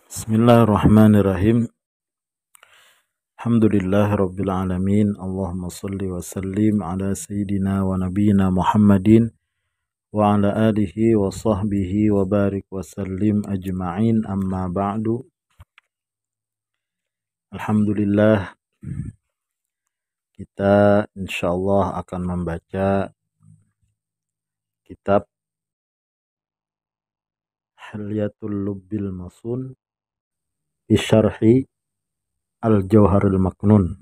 Bismillahirrahmanirrahim. Alhamdulillah rabbil alamin. Allahumma salli wa sallim ala sayyidina wa nabiyina Muhammadin wa ala alihi wa sahbihi wa barik wa sallim ajma'in, amma ba'du. Alhamdulillah, kita insyaallah akan membaca kitab Hilyatul Lubbil Masun bi syarhi Al-Jauharul Maknun,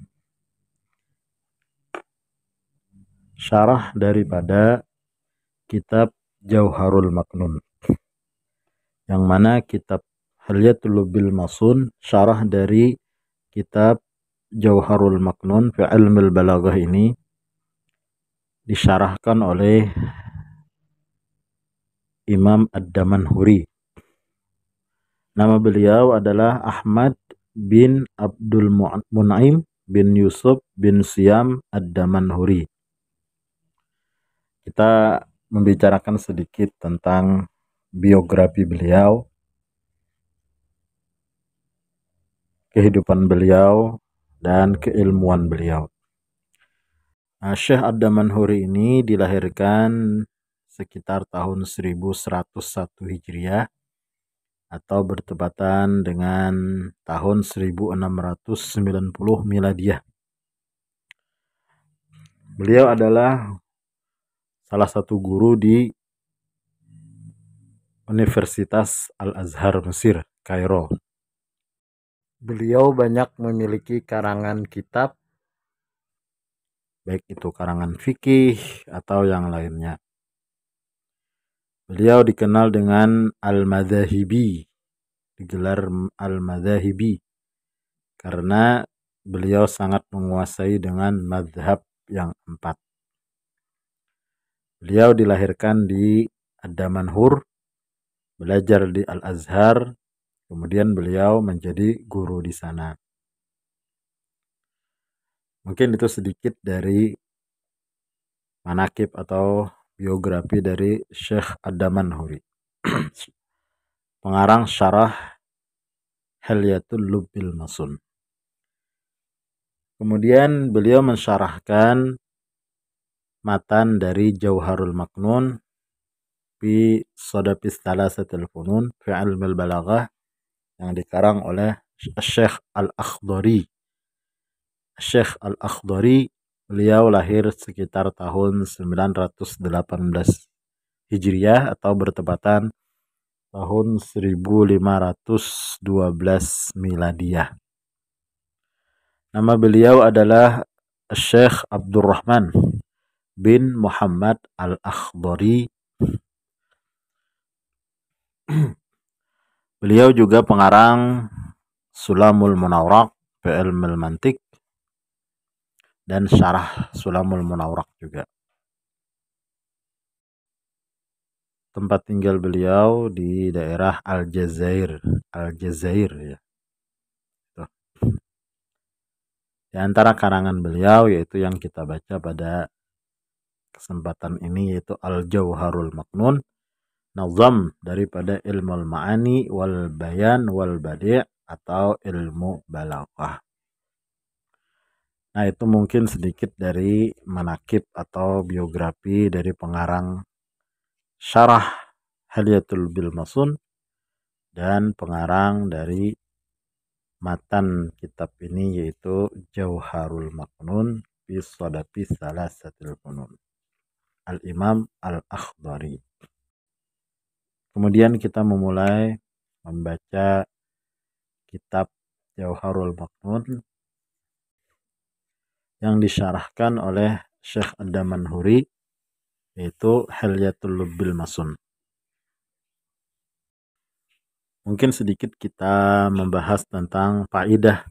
syarah daripada kitab Jauharul Maknun, yang mana kitab Hilyatul Lubbil Masun, syarah dari kitab Jauharul Maknun fi Ilmil Balaghah ini disyarahkan oleh Imam Ad-Damanhuri. Nama beliau adalah Ahmad bin Abdul Mun'im bin Yusuf bin Siyam Ad-Damanhuri. Kita membicarakan sedikit tentang biografi beliau, kehidupan beliau, dan keilmuan beliau. Syekh Ad-Damanhuri ini dilahirkan sekitar tahun 1101 Hijriah atau bertepatan dengan tahun 1690 Miladiah. Beliau adalah salah satu guru di Universitas Al-Azhar Mesir, Kairo. Beliau banyak memiliki karangan kitab, baik itu karangan fikih atau yang lainnya. Beliau dikenal dengan Al-Madzahibi, digelar Al-Madzahibi, karena beliau sangat menguasai dengan madhab yang 4. Beliau dilahirkan di Ad-Damanhur, belajar di Al-Azhar, kemudian beliau menjadi guru di sana. Mungkin itu sedikit dari manakib atau biografi dari Syekh Ad-Damanhuri, pengarang syarah Hilyatul Lubbil Masun. Kemudian beliau mensyarahkan matan dari Jauharul Maknun fi Sadafis Thalatsatil Funun fi Ilmil Balaghah, yang dikarang oleh Syekh Al-Akhdari. Syekh Al-Akhdari, beliau lahir sekitar tahun 918 Hijriah atau bertepatan tahun 1512 Miladiah. Nama beliau adalah Syekh Abdurrahman bin Muhammad Al-Akhdari. Beliau juga pengarang Sulamul Munawwaraq fi Ilmil Mantiq dan syarah Sulamul Munawwaraq juga. Tempat tinggal beliau di daerah Aljazair ya. Tuh. Di antara karangan beliau yaitu yang kita baca pada kesempatan ini yaitu Al-Jauharul Maknun, nazam daripada Ilmul Ma'ani wal Bayan wal Badi' atau ilmu balaghah. Nah, itu mungkin sedikit dari manakib atau biografi dari pengarang syarah Hilyatul Lubbil Masun dan pengarang dari matan kitab ini yaitu Jauharul Maknun fi Sadafis Thalatsatil Funun, Al-Imam Al-Akhdari. Kemudian kita memulai membaca kitab Jauharul Maknun yang disyarahkan oleh Syekh Ad-Damanhuri, yaitu Hilyatul Lubbil Masun. Mungkin sedikit kita membahas tentang faidah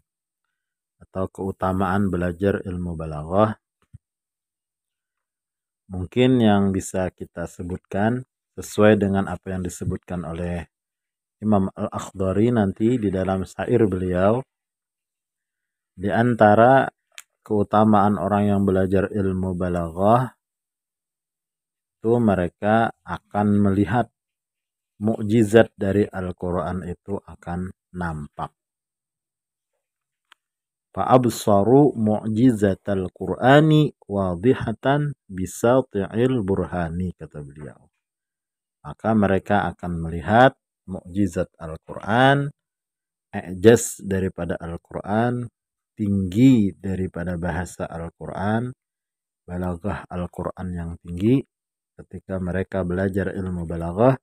atau keutamaan belajar ilmu balaghah. Mungkin yang bisa kita sebutkan sesuai dengan apa yang disebutkan oleh Imam Al-Akhdari nanti di dalam syair beliau. Di antara keutamaan orang yang belajar ilmu balaghah itu mereka akan melihat mukjizat dari Al-Quran itu akan nampak. Fa'absaru mu'jizatal Qur'ani wadihatan bisati'il burhani, kata beliau. Maka mereka akan melihat mukjizat Al-Quran, i'jaz daripada Al-Quran, tinggi daripada bahasa Al-Quran, balaghah Al-Quran yang tinggi. Ketika mereka belajar ilmu balaghah,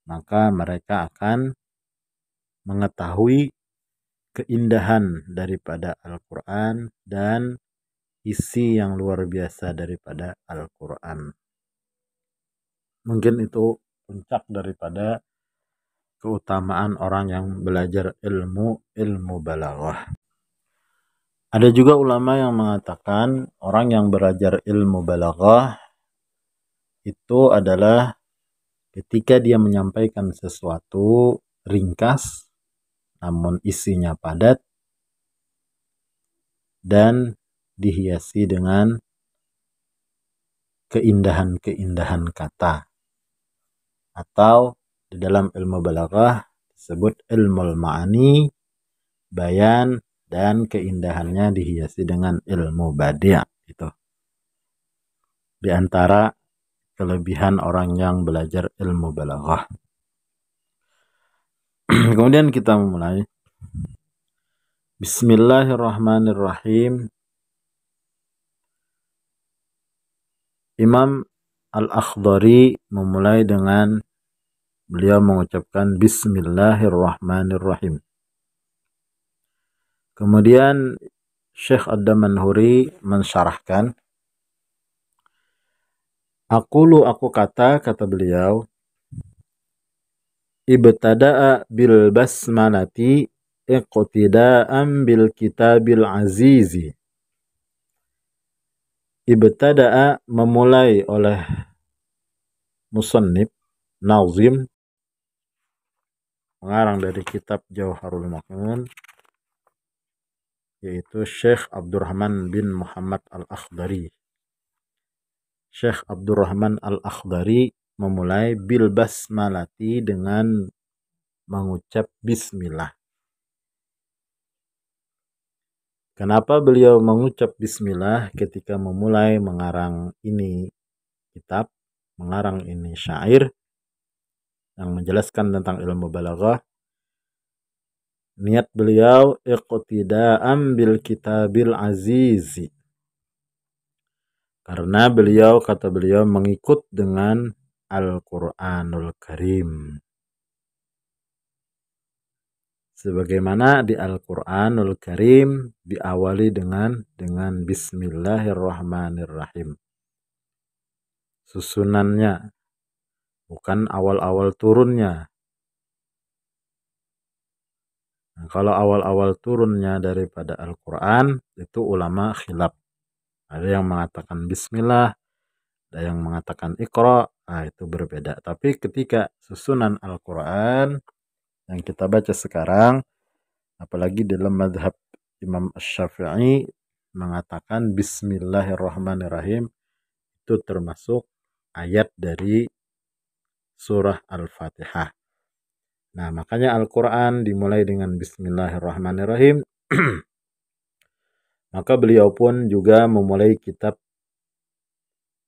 maka mereka akan mengetahui keindahan daripada Al-Quran dan isi yang luar biasa daripada Al-Quran. Mungkin itu puncak daripada keutamaan orang yang belajar ilmu balaghah. Ada juga ulama yang mengatakan orang yang belajar ilmu balaghah itu adalah ketika dia menyampaikan sesuatu ringkas namun isinya padat dan dihiasi dengan keindahan-keindahan kata. Atau di dalam ilmu balaghah disebut ilmu ma'ani, bayan, dan keindahannya dihiasi dengan ilmu badi'. Itu di antara kelebihan orang yang belajar ilmu balaghah. Kemudian kita memulai. Bismillahirrahmanirrahim. Imam Al-Akhdari memulai dengan beliau mengucapkan Bismillahirrahmanirrahim. Kemudian Syekh Ad-Damanhuri mensyarahkan, aku kata beliau, ibtada'a bil basmalati iqtida'an bil kitabil azizi. Ibtada'a memulai oleh musannif, nazim, pengarang dari kitab Jauharul Ma'un, yaitu Syekh Abdurrahman bin Muhammad Al-Akhdari. Syekh Abdurrahman Al-Akhdari memulai bil basmalati dengan mengucap bismillah. Kenapa beliau mengucap bismillah ketika memulai mengarang ini kitab, mengarang ini syair yang menjelaskan tentang ilmu balaghah? Niat beliau iqtida'an bil kitabil azizi. Karena beliau, kata beliau, mengikut dengan Al-Quranul Karim. Sebagaimana di Al-Quranul Karim diawali dengan Bismillahirrahmanirrahim. Susunannya, bukan awal-awal turunnya. Nah, kalau awal-awal turunnya daripada Al-Quran, itu ulama khilaf. Ada yang mengatakan bismillah, ada yang mengatakan iqra, nah itu berbeda. Tapi ketika susunan Al-Quran yang kita baca sekarang, apalagi dalam mazhab Imam Asy-Syafi'i mengatakan Bismillahirrahmanirrahim, itu termasuk ayat dari surah Al-Fatihah. Nah, makanya Al-Quran dimulai dengan Bismillahirrahmanirrahim. Maka beliau pun juga memulai kitab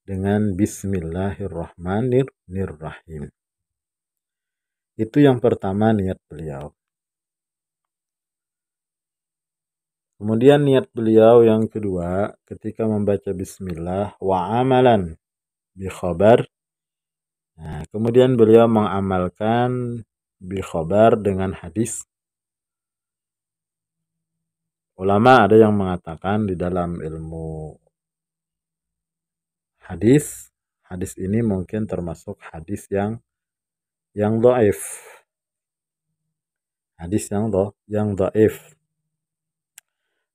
dengan Bismillahirrahmanirrahim. Itu yang pertama niat beliau. Kemudian niat beliau yang kedua ketika membaca bismillah wa amalan bi khabar. Nah, kemudian beliau mengamalkan bi khabar dengan hadis. Ulama ada yang mengatakan di dalam ilmu hadis ini mungkin termasuk hadis yang dhaif. Hadis yang dhaif.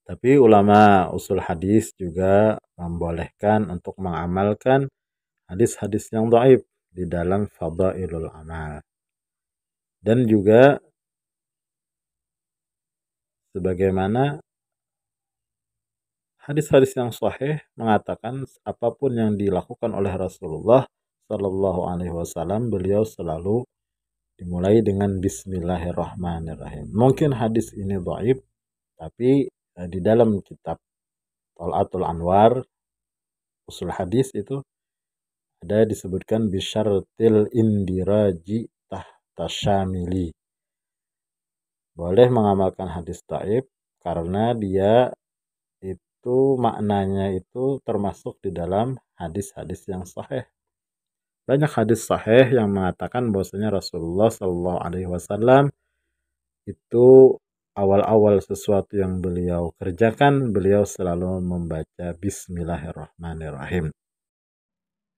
Tapi ulama usul hadis juga membolehkan untuk mengamalkan hadis-hadis yang dhaif di dalam fadailul amal. Dan juga sebagaimana hadis-hadis yang sahih mengatakan apapun yang dilakukan oleh Rasulullah Shallallahu Alaihi Wasallam, beliau selalu dimulai dengan Bismillahirrahmanirrahim. Mungkin hadis ini dhaif, tapi di dalam kitab Thal'atul Anwar usul hadis itu ada disebutkan bisyartil indiraji tahta syamili. Boleh mengamalkan hadis dhaif karena dia itu maknanya itu termasuk di dalam hadis-hadis yang sahih. Banyak hadis sahih yang mengatakan bahwasanya Rasulullah Shallallahu Alaihi Wasallam itu awal-awal sesuatu yang beliau kerjakan, beliau selalu membaca Bismillahirrahmanirrahim.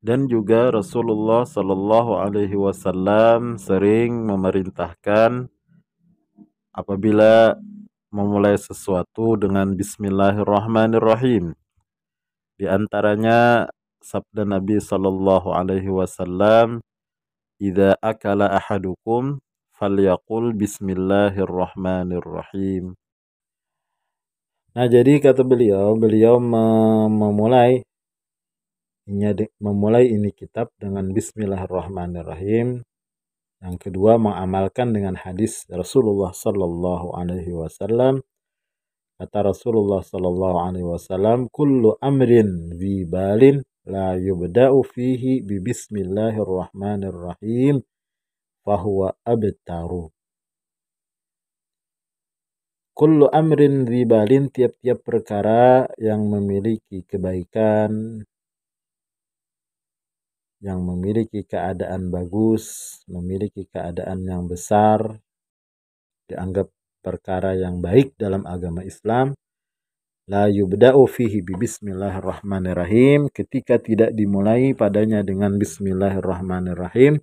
Dan juga Rasulullah Shallallahu Alaihi Wasallam sering memerintahkan apabila memulai sesuatu dengan Bismillahirrahmanirrahim. Di antaranya sabda Nabi Shallallahu Alaihi Wasallam, "Idza akala ahadukum falyaqul Bismillahirrahmanirrahim." Nah, jadi kata beliau memulai ini kitab dengan Bismillahirrahmanirrahim. Yang kedua, mengamalkan dengan hadis Rasulullah Sallallahu Alaihi Wasallam. Kata Rasulullah Sallallahu Alaihi Wasallam, "Kullu amrin dzi balin la yubda'u fihi bi Bismillahirrahmanirrahim, fahuwa abtaru." Kullu amrin dzi balin, tiap-tiap perkara yang memiliki kebaikan, yang memiliki keadaan bagus, memiliki keadaan yang besar, dianggap perkara yang baik dalam agama Islam, la yubda'u fihi bi Bismillahirrahmanirrahim, ketika tidak dimulai padanya dengan Bismillahirrahmanirrahim,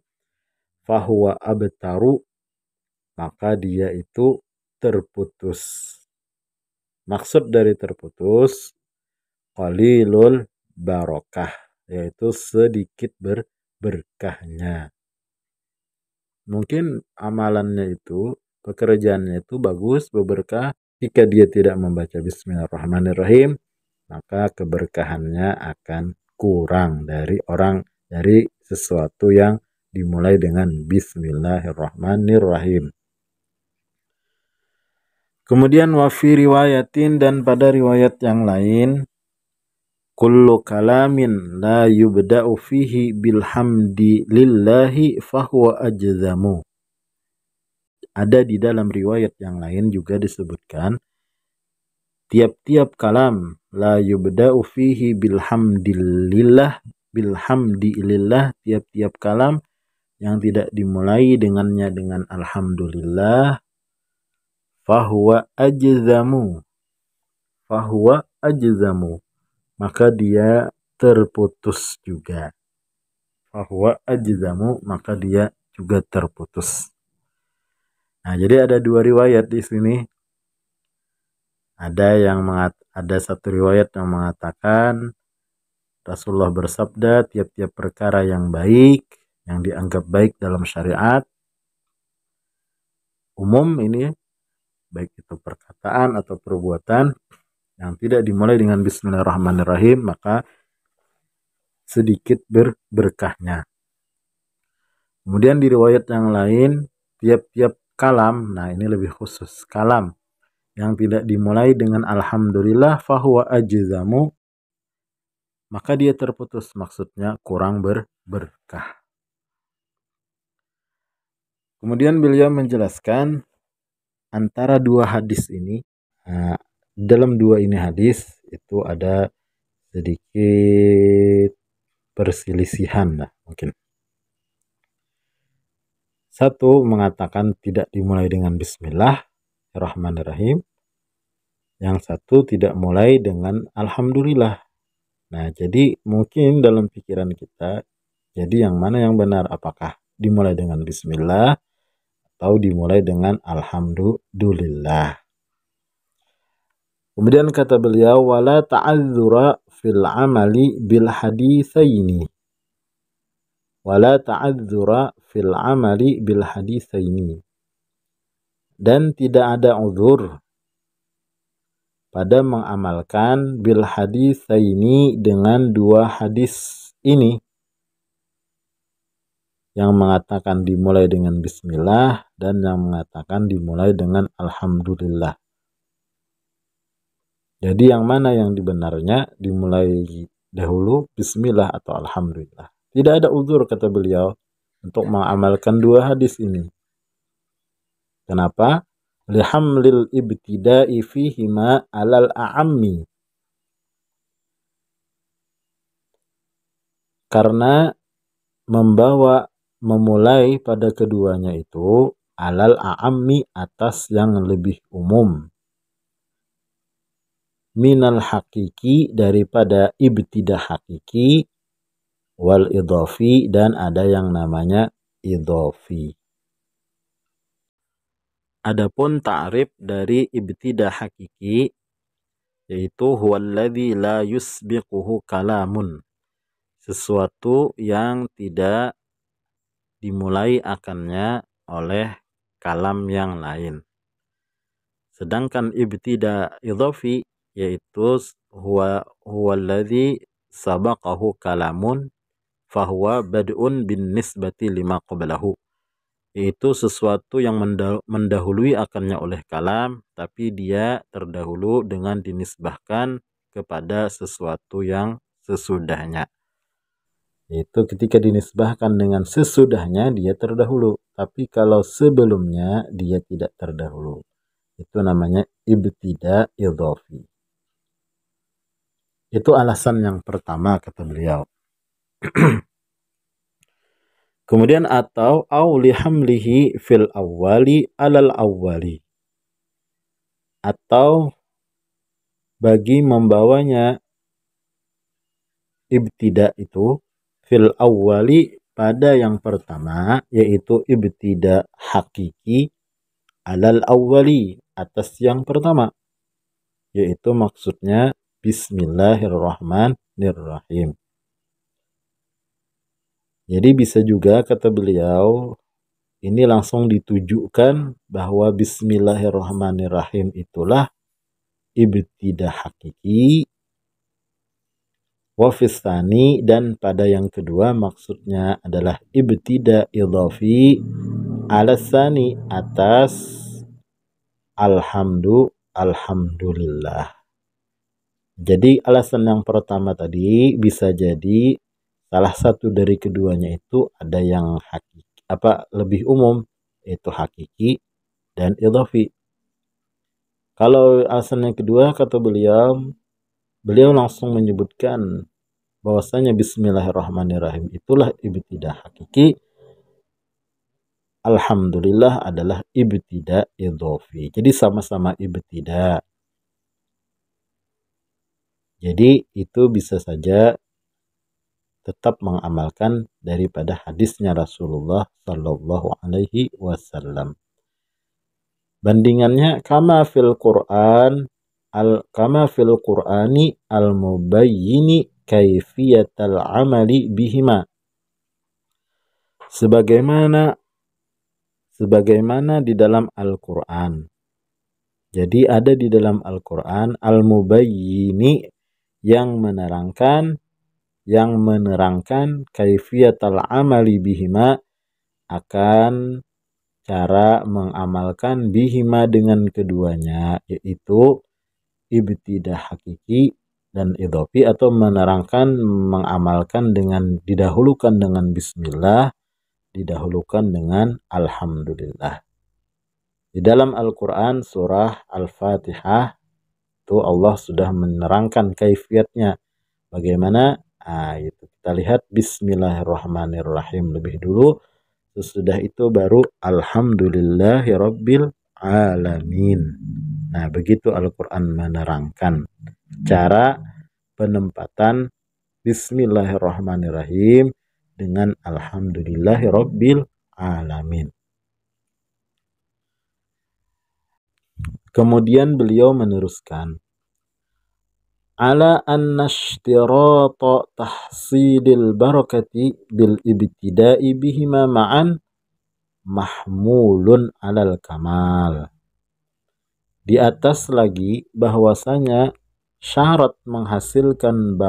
fahuwa abtaru, maka dia itu terputus. Maksud dari terputus, qalilul barokah, yaitu sedikit berkahnya. Mungkin amalannya itu, pekerjaannya itu bagus, berberkah. Jika dia tidak membaca Bismillahirrahmanirrahim, maka keberkahannya akan kurang dari sesuatu yang dimulai dengan Bismillahirrahmanirrahim. Kemudian wafi riwayatin, dan pada riwayat yang lain, kullu kalamin la yubda'u fihi bilhamdi lillahi fahuwa ajzamu. Ada di dalam riwayat yang lain juga disebutkan, tiap-tiap kalam la yubda'u fihi bilhamdilillah, tiap-tiap kalam yang tidak dimulai dengannya dengan alhamdulillah, fahuwa ajzamu, maka dia terputus juga. Fahuwa ajzamu, maka dia juga terputus. Nah, jadi ada dua riwayat di sini. Ada satu riwayat yang mengatakan Rasulullah bersabda, tiap-tiap perkara yang baik, yang dianggap baik dalam syariat umum ini, baik itu perkataan atau perbuatan, yang tidak dimulai dengan Bismillahirrahmanirrahim, maka sedikit berkahnya. Kemudian di riwayat yang lain, tiap-tiap kalam, nah ini lebih khusus, kalam yang tidak dimulai dengan alhamdulillah, fahuwa ajzamu, maka dia terputus, maksudnya kurang berkah. Kemudian beliau menjelaskan antara dua hadis ini, dalam dua ini hadis itu ada sedikit perselisihan lah mungkin. Satu mengatakan tidak dimulai dengan Bismillahirrahmanirrahim, yang satu tidak mulai dengan alhamdulillah. Nah, jadi mungkin dalam pikiran kita, jadi yang mana yang benar? Apakah dimulai dengan Bismillah atau dimulai dengan alhamdulillah? Kemudian kata beliau, wala ta'adzura fil amali bil haditsaini. Wala ta'adzura fil amali bil haditsaini. Dan tidak ada uzur pada mengamalkan bil haditsaini dengan dua hadis ini. yang mengatakan dimulai dengan bismillah dan yang mengatakan dimulai dengan alhamdulillah. Jadi yang mana yang dibenarnya, dimulai dahulu bismillah atau alhamdulillah. Tidak ada uzur, kata beliau, untuk mengamalkan dua hadis ini. Kenapa? Lihamlil ibtida'i fihima alal a'ammi. Karena memulai pada keduanya itu alal a'ammi, atas yang lebih umum. Minal hakiki, daripada ibtidah hakiki, wal idhafi, dan ada yang namanya idhafi. Adapun ta'rif dari ibtidah hakiki, yaitu huwallazi la yusbiquhu kalamun, sesuatu yang tidak dimulai akannya oleh kalam yang lain. Sedangkan ibtidah idhafi, yaitu huwallazi sabaqahu kalamun fahuwa bad'un bin nisbati lima qablahu, yaitu sesuatu yang mendahului akannya oleh kalam, tapi dia terdahulu dengan dinisbahkan kepada sesuatu yang sesudahnya. Yaitu ketika dinisbahkan dengan sesudahnya, dia terdahulu, tapi kalau sebelumnya dia tidak terdahulu. Itu namanya ibtidah idhafi. Itu alasan yang pertama, kata beliau. Kemudian atau lihamlihi fil awwali alal awwali, atau bagi membawanya ibtidah itu fil awwali, pada yang pertama, yaitu ibtidah hakiki, alal awwali, atas yang pertama, yaitu maksudnya bismillahirrahmanirrahim. Jadi bisa juga, kata beliau, ini langsung ditujukan bahwa bismillahirrahmanirrahim itulah ibtidah hakiki. Wafistani, dan pada yang kedua maksudnya adalah ibtidah idhafi alasani, atas alhamdulillah. Jadi alasan yang pertama tadi bisa jadi salah satu dari keduanya itu ada yang hakiki, lebih umum, yaitu hakiki dan idhafi. Kalau alasan yang kedua, kata beliau langsung menyebutkan bahwasanya bismillahirrahmanirrahim itulah ibtidah hakiki, alhamdulillah adalah ibtidah idhafi. Jadi sama-sama ibtidah. Jadi itu bisa saja tetap mengamalkan daripada hadisnya Rasulullah Sallallahu Alaihi Wasallam. Bandingannya kama fil Qur'ani al-mubayyini kaifiyatal amali bihima. Sebagaimana di dalam Al-Qur'an. Jadi ada di dalam Al-Qur'an al-mubayyini, yang menerangkan kaifiyatal amali bihima, akan cara mengamalkan bihima, dengan keduanya, yaitu ibtidah hakiki dan idhafi, atau mengamalkan dengan didahulukan dengan bismillah, didahulukan dengan alhamdulillah. Di dalam Al-Quran surah Al-Fatihah itu Allah sudah menerangkan kaifiyatnya bagaimana. Itu kita lihat bismillahirrahmanirrahim lebih dulu, sesudah itu baru alhamdulillahirabbil alamin. Nah, begitu Al-Quran menerangkan cara penempatan bismillahirrahmanirrahim dengan alhamdulillahirabbil alamin. Kemudian beliau meneruskan, ala anna ishtirata tahsilil barakati bil ibtida'i bihima ma'an mahmulun alal kamal. Di atas lagi bahwasanya syarat menghasilkan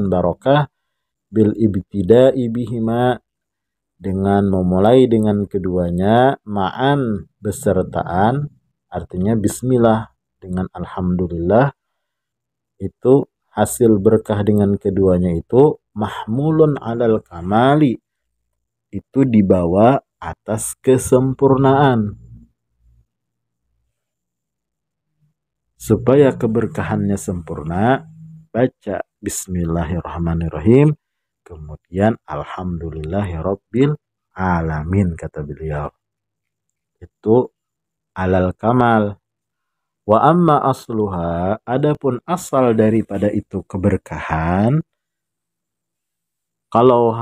barokah bil ibtida'i bihima, dengan memulai dengan keduanya ma'an besertaan, artinya bismillah dengan alhamdulillah, itu hasil berkah dengan keduanya itu mahmulun alal kamali, itu dibawa atas kesempurnaan. Supaya keberkahannya sempurna, baca bismillahirrahmanirrahim, kemudian alhamdulillahirabbil alamin, kata beliau. Itu alal kamal. Wa amma asluha, adapun asal daripada itu keberkahan, kalau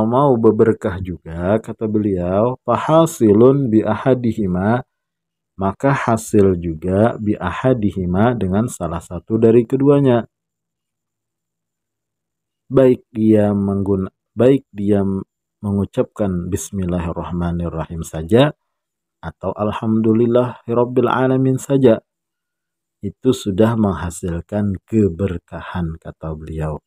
mau berberkah juga, kata beliau, fahasilun bi ahadihima, maka hasil juga bi ahadihima dengan salah satu dari keduanya. Baik dia mengucapkan bismillahirrahmanirrahim saja atau alhamdulillahirabbil alamin saja, itu sudah menghasilkan keberkahan, kata beliau.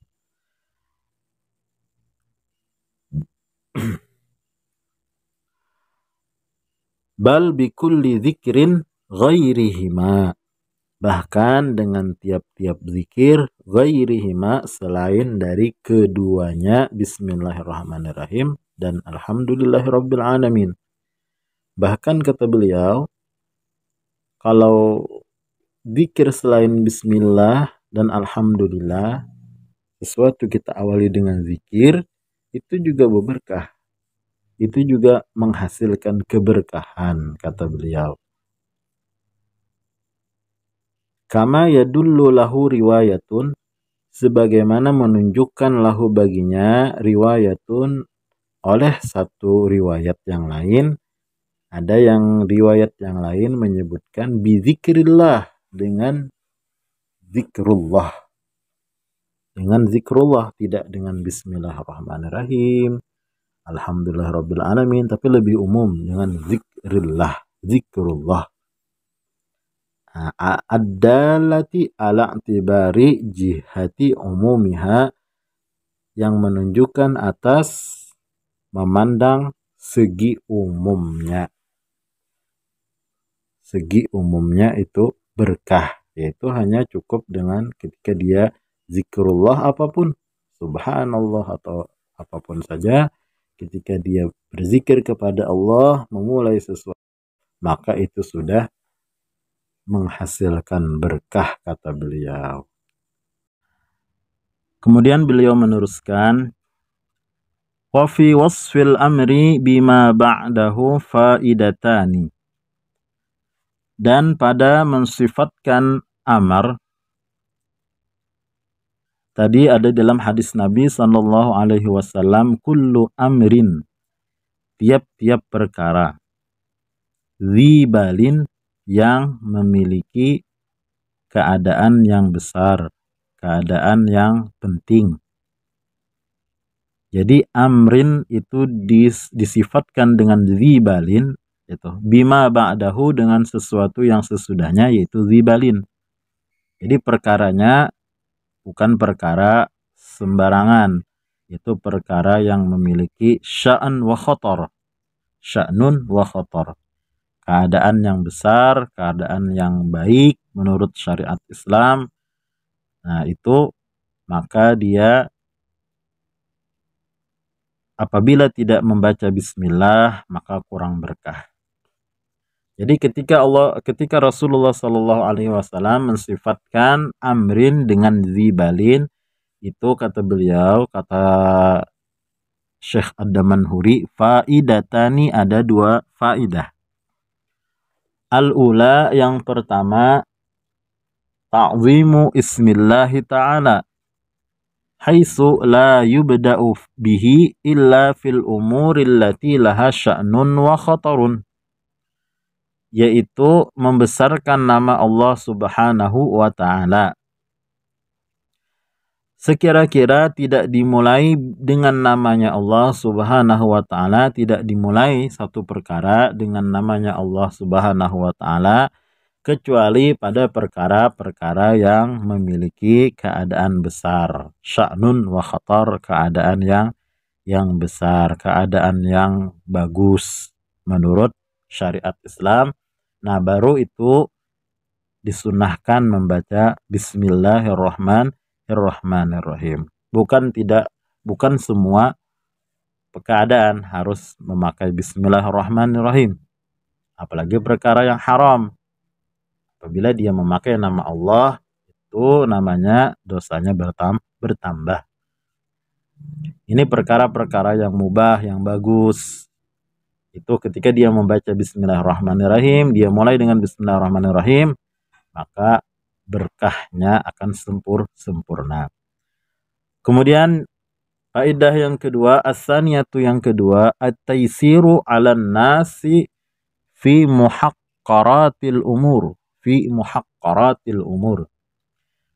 Bal bikulli dzikrin ghairihima, bahkan dengan tiap-tiap zikir ghairihima, selain dari keduanya bismillahirrahmanirrahim dan alhamdulillahirabbil alamin. Bahkan kata beliau, kalau zikir selain bismillah dan alhamdulillah, sesuatu kita awali dengan zikir, itu juga berberkah, itu juga menghasilkan keberkahan, kata beliau. Kama yadullu lahu riwayatun, sebagaimana menunjukkan lahu baginya riwayatun, oleh satu riwayat yang lain. Ada yang riwayat yang lain menyebutkan bizikrillah, dengan zikrullah. Dengan zikrullah, tidak dengan bismillahirrahmanirrahim, alhamdulillahirabbil alamin, tapi lebih umum dengan zikrillah, zikrullah. Ad-dalati ala i'tibari jihati umumiha, yang menunjukkan atas memandang segi umumnya. Segi umumnya itu berkah, yaitu hanya cukup dengan ketika dia zikrullah apapun, subhanallah atau apapun saja, ketika dia berzikir kepada Allah, memulai sesuatu, maka itu sudah menghasilkan berkah, kata beliau. Kemudian beliau meneruskan, wa fi wasfil amri bima ba'dahu faidatani, dan pada mensifatkan amar, tadi ada dalam hadis Nabi SAW, kullu amrin, tiap-tiap perkara, zibalin, yang memiliki keadaan yang besar, keadaan yang penting. Jadi amrin itu disifatkan dengan zibalin, itu bima ba'dahu, dengan sesuatu yang sesudahnya, yaitu zibalin. Jadi perkaranya bukan perkara sembarangan, itu perkara yang memiliki sya'an wa khotor, sya'nun wa khotor, keadaan yang besar, keadaan yang baik menurut syariat Islam. Nah itu, maka dia apabila tidak membaca bismillah, maka kurang berkah. Jadi ketika Rasulullah SAW mensifatkan amrin dengan zibalin, itu kata beliau, kata Syekh Ad-Damanhuri, faidatani, ada dua faidah. Al-ula, yang pertama, ta'zimu ismillahi ta'ala, haitsu la yubda'u bihi illa fil umuril lati laha sya'nun wa khatarun, yaitu membesarkan nama Allah Subhanahu wa ta'ala. Sekira-kira tidak dimulai dengan namanya Allah Subhanahu wa ta'ala, tidak dimulai satu perkara dengan namanya Allah Subhanahu wa ta'ala, kecuali pada perkara-perkara yang memiliki keadaan besar, sya'nun wa khatar, keadaan yang yang besar, keadaan yang bagus menurut syariat Islam. Nah, baru itu disunahkan membaca Bismillahirrahmanirrahim. Bukan semua keadaan harus memakai Bismillahirrahmanirrahim. Apalagi perkara yang haram. Apabila dia memakai nama Allah, itu namanya dosanya bertambah. Ini perkara-perkara yang mubah, yang bagus. Itu ketika dia membaca Bismillahirrahmanirrahim, dia mulai dengan Bismillahirrahmanirrahim, maka berkahnya akan sempurna. Kemudian faedah yang kedua, as-saniyatu yang kedua, at-taisiru 'alan nasi fi muhaqqaratil umur.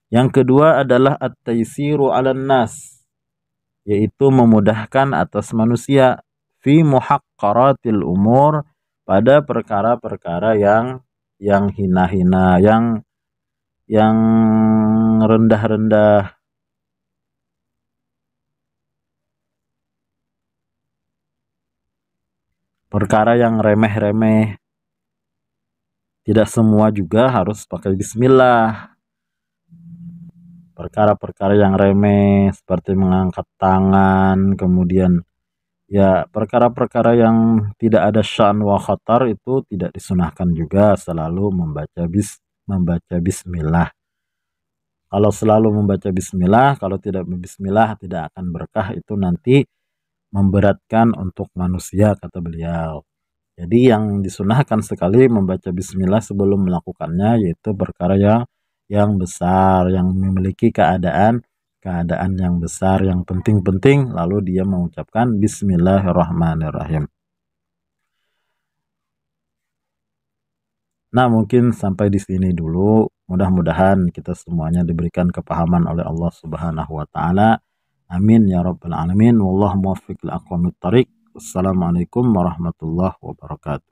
Yang kedua adalah at-taisiru 'alan nas, yaitu memudahkan atas manusia fi muhaqqaratil umur, pada perkara-perkara yang hina-hina, yang rendah-rendah. Perkara yang remeh-remeh. Tidak semua juga harus pakai bismillah. Perkara-perkara yang remeh seperti mengangkat tangan, kemudian ya perkara-perkara yang tidak ada syan wa khatar, itu tidak disunahkan juga selalu membaca bismillah. Kalau selalu membaca bismillah, kalau tidak bismillah tidak akan berkah, itu nanti memberatkan untuk manusia, kata beliau. Jadi yang disunahkan sekali membaca bismillah sebelum melakukannya, yaitu perkara yang besar, yang memiliki keadaan yang besar, yang penting-penting, lalu dia mengucapkan bismillahirrahmanirrahim. Nah, mungkin sampai di sini dulu. Mudah-mudahan kita semuanya diberikan kepahaman oleh Allah Subhanahu wa taala. Amin ya rabbal alamin. Wallahu muwaffiq li aqwamit thariq. Wassalamualaikum warahmatullahi wabarakatuh.